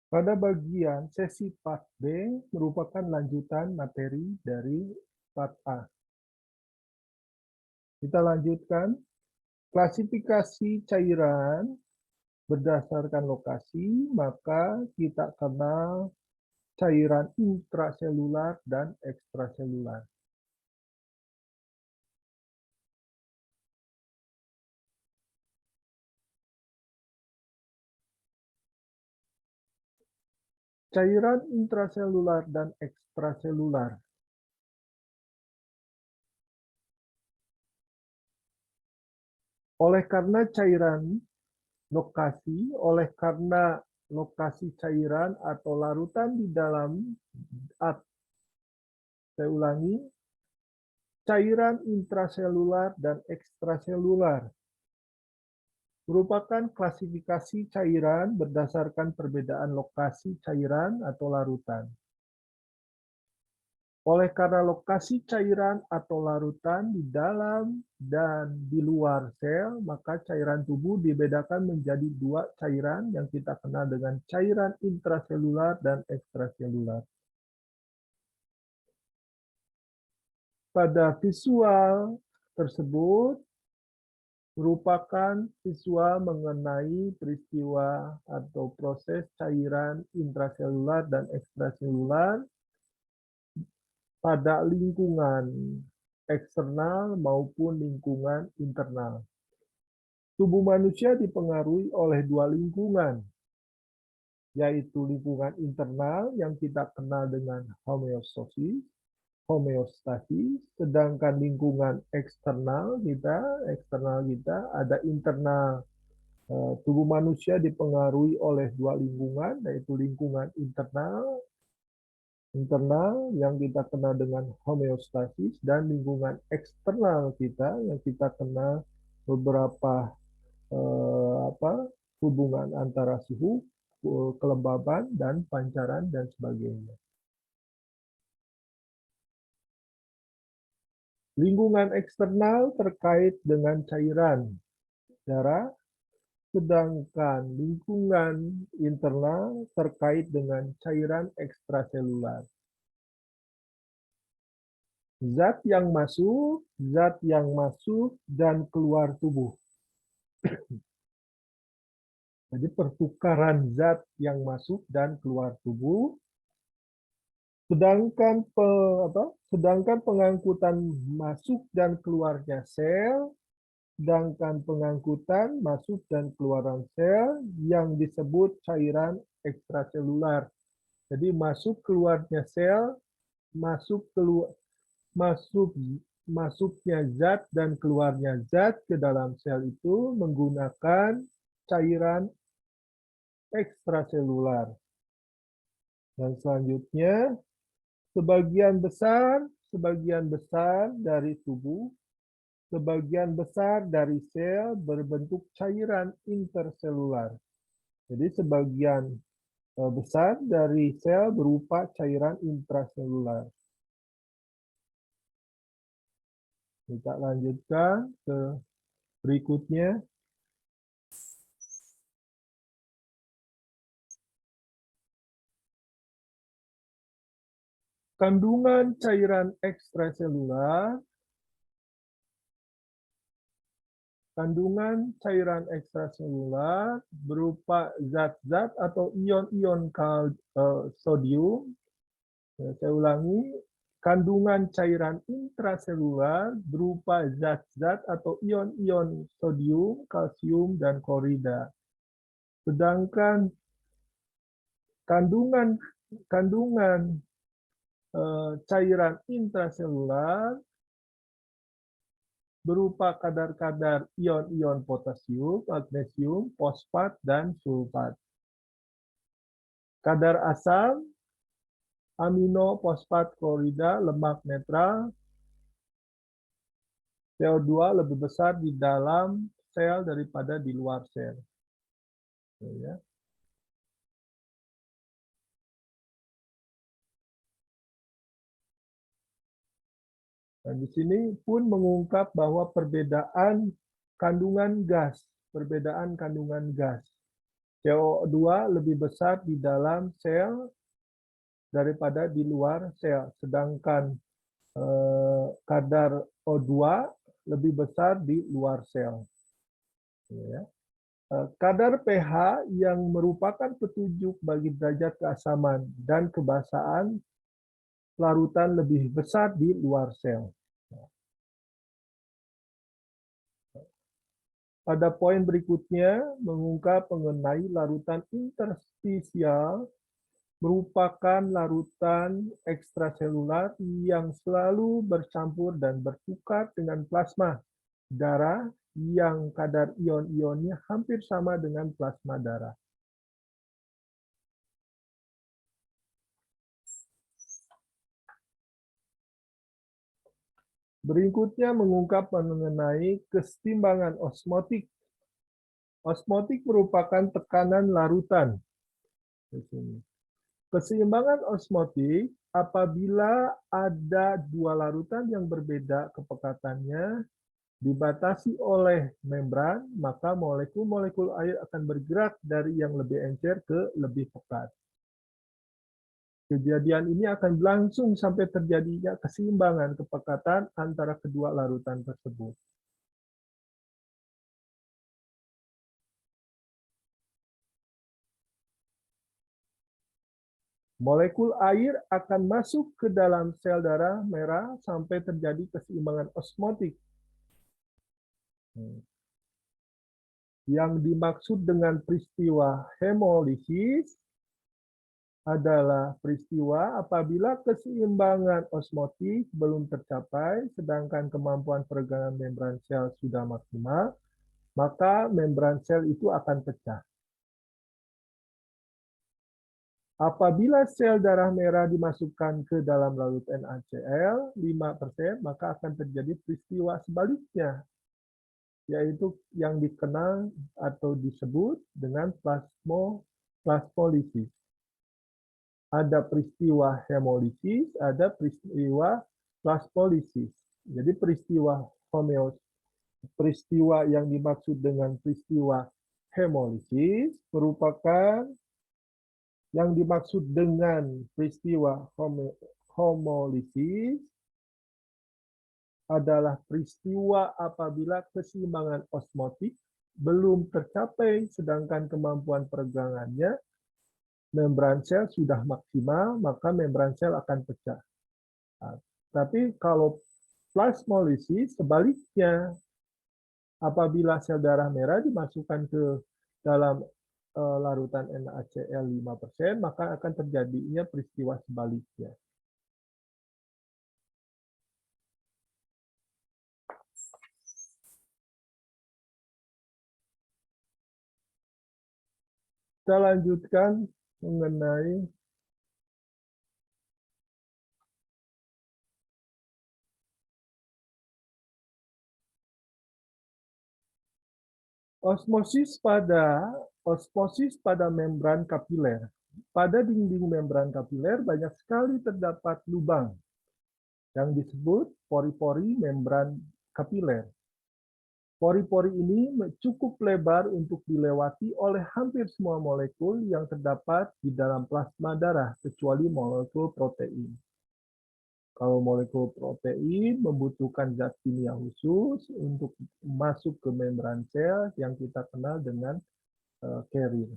Pada bagian sesi part B merupakan lanjutan materi dari part A. Kita lanjutkan klasifikasi cairan berdasarkan lokasi, maka kita kenal cairan intraselular dan ekstraselular. Cairan intraselular dan ekstraselular. Oleh karena lokasi cairan atau larutan di dalam, saya ulangi, cairan intraselular dan ekstraselular merupakan klasifikasi cairan berdasarkan perbedaan lokasi cairan atau larutan. Oleh karena lokasi cairan atau larutan di dalam dan di luar sel, maka cairan tubuh dibedakan menjadi dua cairan yang kita kenal dengan cairan intraselular dan ekstraselular. Pada visual tersebut merupakan visual mengenai peristiwa atau proses cairan intraselular dan ekstraselular pada lingkungan eksternal maupun lingkungan internal. Tubuh manusia dipengaruhi oleh dua lingkungan, yaitu lingkungan internal yang kita kenal dengan homeostasis, sedangkan lingkungan eksternal kita ada internal. Tubuh manusia dipengaruhi oleh dua lingkungan, yaitu lingkungan internal yang kita kenal dengan homeostasis dan lingkungan eksternal kita yang kita kenal beberapa hubungan antara suhu, kelembaban, dan pancaran dan sebagainya. Lingkungan eksternal terkait dengan cairan, darah, sedangkan lingkungan internal terkait dengan cairan ekstraselular. Zat yang masuk dan keluar tubuh. Jadi pertukaran zat yang masuk dan keluar tubuh, sedangkan pengangkutan masuk dan keluarnya sel, sedangkan pengangkutan masuk dan keluaran sel yang disebut cairan ekstraselular. Jadi keluarnya sel, masuknya zat dan keluarnya zat ke dalam sel itu menggunakan cairan ekstraselular. Dan selanjutnya, sebagian besar dari tubuh, sebagian besar dari sel berbentuk cairan interselular. Jadi sebagian besar dari sel berupa cairan intraselular. Kita lanjutkan ke berikutnya. Kandungan cairan ekstraselular. Kandungan cairan ekstraselular berupa zat-zat atau ion-ion sodium. Saya ulangi, kandungan cairan intraselular berupa zat-zat atau ion-ion sodium, kalsium, dan klorida. Sedangkan kandungan cairan intraselular berupa kadar-kadar ion-ion potasium, magnesium, fosfat, dan sulfat. Kadar asam, amino, fosfat, klorida, lemak netral, CO2 lebih besar di dalam sel daripada di luar sel. Ya. Dan di sini pun mengungkap bahwa perbedaan kandungan gas, CO2 lebih besar di dalam sel daripada di luar sel, sedangkan kadar O2 lebih besar di luar sel. Ya. Kadar pH yang merupakan petunjuk bagi derajat keasaman dan kebasaan larutan lebih besar di luar sel. Pada poin berikutnya, mengungkap mengenai larutan interstisial merupakan larutan ekstraselular yang selalu bercampur dan bertukar dengan plasma darah yang kadar ion-ionnya hampir sama dengan plasma darah. Berikutnya mengungkap mengenai kesetimbangan osmotik. Osmotik merupakan tekanan larutan. Keseimbangan osmotik apabila ada dua larutan yang berbeda kepekatannya dibatasi oleh membran, maka molekul-molekul air akan bergerak dari yang lebih encer ke lebih pekat. Kejadian ini akan berlangsung sampai terjadinya keseimbangan kepekatan antara kedua larutan tersebut. Molekul air akan masuk ke dalam sel darah merah sampai terjadi keseimbangan osmotik. Yang dimaksud dengan peristiwa hemolisis adalah peristiwa apabila keseimbangan osmotik belum tercapai, sedangkan kemampuan peregangan membran sel sudah maksimal, maka membran sel itu akan pecah. Apabila sel darah merah dimasukkan ke dalam larut NaCl 5%, maka akan terjadi peristiwa sebaliknya, yaitu yang dikenal atau disebut dengan plasmolisis. Ada peristiwa hemolisis, ada peristiwa plasmolisis. Jadi peristiwa yang dimaksud dengan peristiwa hemolisis merupakan yang dimaksud dengan peristiwa hemolisis adalah peristiwa apabila keseimbangan osmotik belum tercapai sedangkan kemampuan peregangannya membran sel sudah maksimal, maka membran sel akan pecah. Nah, tapi kalau plasmolisis sebaliknya, apabila sel darah merah dimasukkan ke dalam larutan NaCl 5%, maka akan terjadinya peristiwa sebaliknya. Kita lanjutkan mengenai osmosis pada membran kapiler. Pada dinding membran kapiler banyak sekali terdapat lubang yang disebut pori-pori membran kapiler. Pori-pori ini cukup lebar untuk dilewati oleh hampir semua molekul yang terdapat di dalam plasma darah, kecuali molekul protein. Kalau molekul protein membutuhkan zat kimia khusus untuk masuk ke membran sel yang kita kenal dengan carrier.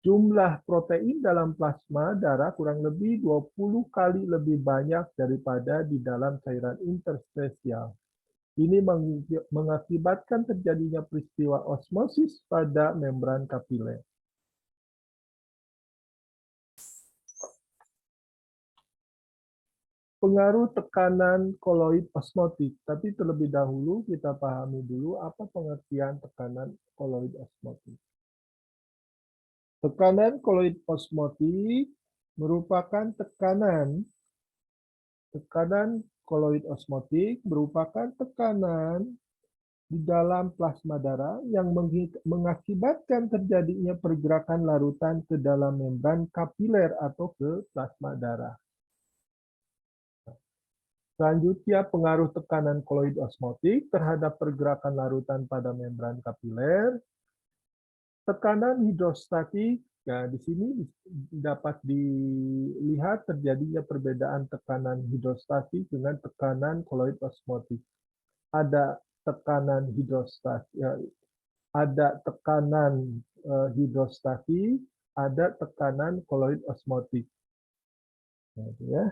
Jumlah protein dalam plasma darah kurang lebih 20 kali lebih banyak daripada di dalam cairan interstisial. Ini mengakibatkan terjadinya peristiwa osmosis pada membran kapiler. Pengaruh tekanan koloid osmotik. Tapi terlebih dahulu kita pahami dulu apa pengertian tekanan koloid osmotik. Tekanan koloid osmotik merupakan tekanan koloid osmotik merupakan tekanan di dalam plasma darah yang mengakibatkan terjadinya pergerakan larutan ke dalam membran kapiler atau ke plasma darah. Selanjutnya, pengaruh tekanan koloid osmotik terhadap pergerakan larutan pada membran kapiler. Tekanan hidrostatik, nah di sini dapat dilihat terjadinya perbedaan tekanan hidrostatik dengan tekanan koloid osmotik. Ada tekanan hidrostatik, ada tekanan hidrostatik, ada tekanan koloid osmotik. Nah, ya.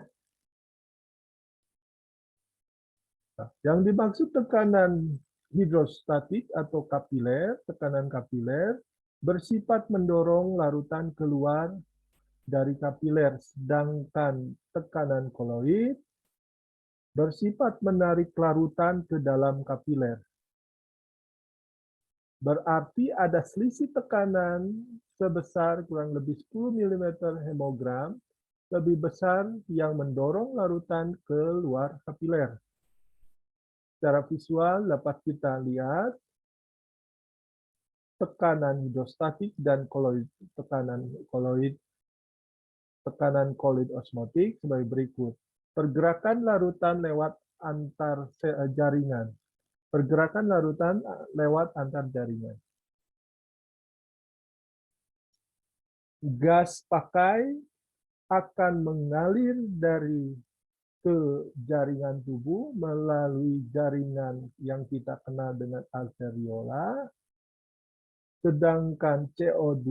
Nah, yang dimaksud tekanan hidrostatik atau kapiler, tekanan kapiler bersifat mendorong larutan keluar dari kapiler, sedangkan tekanan koloid bersifat menarik larutan ke dalam kapiler. Berarti ada selisih tekanan sebesar kurang lebih 10 mm hemogram lebih besar yang mendorong larutan ke luar kapiler. Secara visual dapat kita lihat tekanan hidrostatik dan tekanan koloid osmotik sebagai berikut. Pergerakan larutan lewat antar jaringan. Pergerakan larutan lewat antar jaringan. Gas pakai akan mengalir dari ke jaringan tubuh melalui jaringan yang kita kenal dengan alveola, sedangkan CO2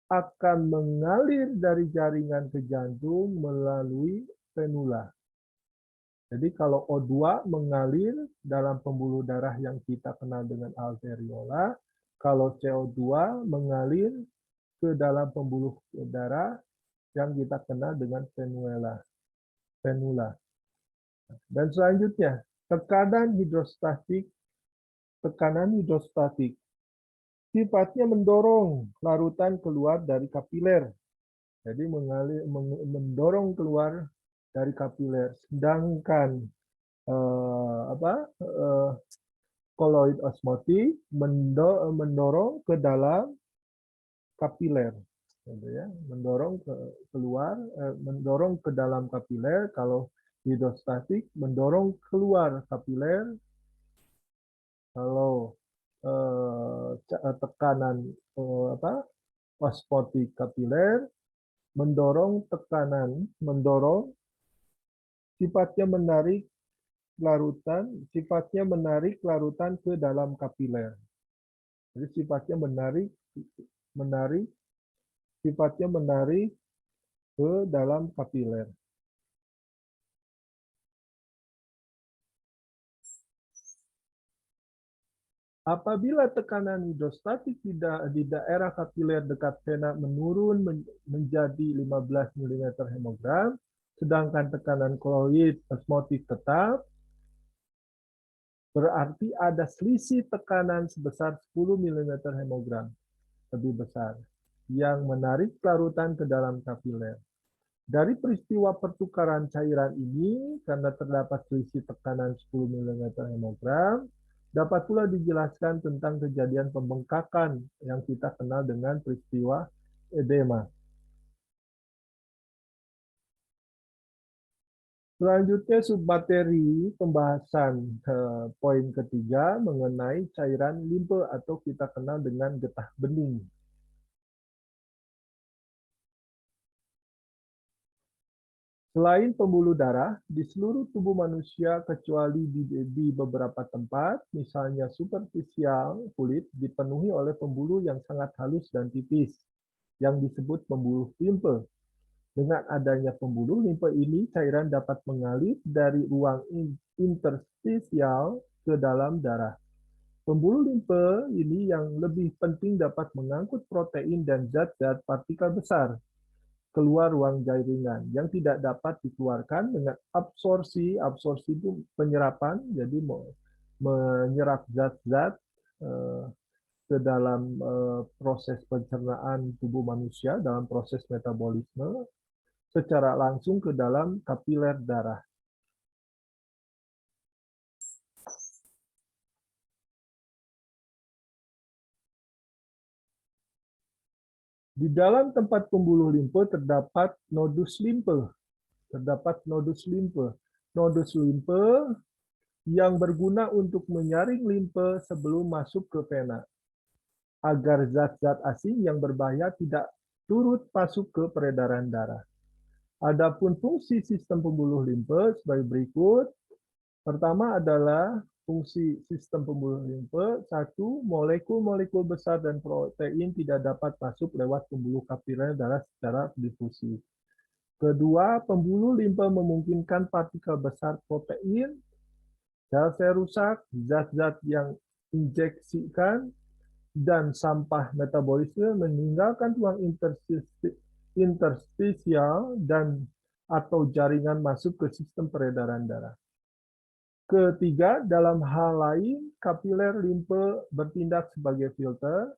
akan mengalir dari jaringan ke jantung melalui venula. Jadi kalau O2 mengalir dalam pembuluh darah yang kita kenal dengan alveola, kalau CO2 mengalir ke dalam pembuluh darah yang kita kenal dengan venula. Dan selanjutnya, tekanan hidrostatik sifatnya mendorong larutan keluar dari kapiler. Jadi mendorong keluar dari kapiler. Sedangkan koloid osmotik mendorong ke dalam kapiler, gitu ya. Mendorong mendorong ke dalam kapiler. Kalau hidrostatik mendorong keluar kapiler. Kalau tekanan osmotik kapiler mendorong sifatnya menarik larutan ke dalam kapiler. Jadi sifatnya menarik ke dalam kapiler. Apabila tekanan hidrostatik di daerah kapiler dekat vena menurun menjadi 15 mm hemogram, sedangkan tekanan koloid osmotik tetap, berarti ada selisih tekanan sebesar 10 mm hemogram lebih besar yang menarik larutan ke dalam kapiler. Dari peristiwa pertukaran cairan ini, karena terdapat selisih tekanan 10 mm hemogram, dapat pula dijelaskan tentang kejadian pembengkakan yang kita kenal dengan peristiwa edema. Selanjutnya submateri pembahasan poin ketiga mengenai cairan limfe atau kita kenal dengan getah bening. Selain pembuluh darah, di seluruh tubuh manusia kecuali di beberapa tempat, misalnya superficial kulit, dipenuhi oleh pembuluh yang sangat halus dan tipis, yang disebut pembuluh limfe. Dengan adanya pembuluh limfe ini, cairan dapat mengalir dari ruang interstisial ke dalam darah. Pembuluh limfe ini yang lebih penting dapat mengangkut protein dan zat-zat partikel besar keluar ruang jaringan yang tidak dapat dikeluarkan dengan absorpsi. Absorpsi itu penyerapan, jadi menyerap zat-zat ke dalam proses pencernaan tubuh manusia, dalam proses metabolisme, secara langsung ke dalam kapiler darah. Di dalam tempat pembuluh limfe terdapat nodus limfe. Nodus limfe yang berguna untuk menyaring limfe sebelum masuk ke vena. agar zat-zat asing yang berbahaya tidak turut masuk ke peredaran darah. Adapun fungsi sistem pembuluh limfe sebagai berikut. Pertama adalah fungsi sistem pembuluh limfe. Satu, molekul-molekul besar dan protein tidak dapat masuk lewat pembuluh kapiler darah secara difusi. Kedua, pembuluh limfe memungkinkan partikel besar protein, sel-sel rusak, zat-zat yang injeksikan, dan sampah metabolisme meninggalkan ruang interstisial dan atau jaringan masuk ke sistem peredaran darah. Ketiga, dalam hal lain, kapiler limfe bertindak sebagai filter.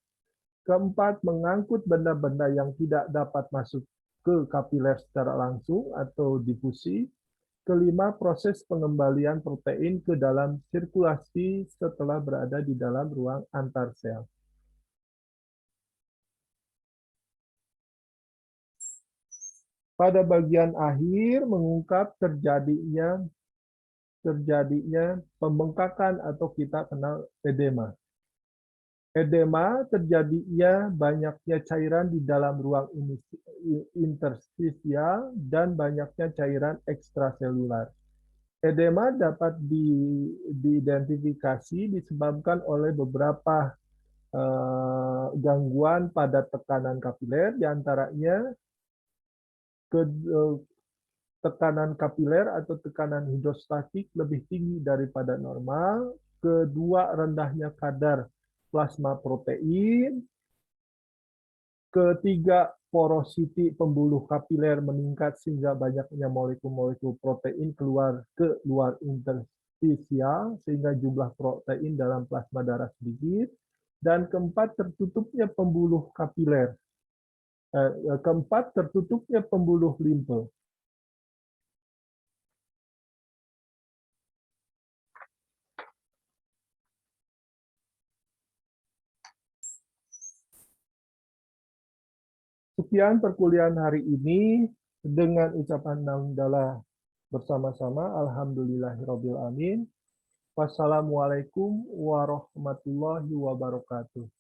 Keempat, mengangkut benda-benda yang tidak dapat masuk ke kapiler secara langsung atau difusi. Kelima, proses pengembalian protein ke dalam sirkulasi setelah berada di dalam ruang antar sel. Pada bagian akhir mengungkap terjadinya pembengkakan atau kita kenal edema. Edema terjadinya banyaknya cairan di dalam ruang interstisial dan banyaknya cairan ekstraselular. Edema dapat diidentifikasi disebabkan oleh beberapa gangguan pada tekanan kapiler, diantaranya tekanan kapiler atau tekanan hidrostatik lebih tinggi daripada normal. Kedua, rendahnya kadar plasma protein. Ketiga, porositi pembuluh kapiler meningkat sehingga banyaknya molekul-molekul protein keluar ke luar interstisial sehingga jumlah protein dalam plasma darah sedikit. Dan keempat, tertutupnya pembuluh kapiler. Keempat, tertutupnya pembuluh limfe. Sekian perkuliahan hari ini dengan ucapan hamdalah bersama-sama. Alhamdulillahirabbil alamin. Wassalamualaikum warahmatullahi wabarakatuh.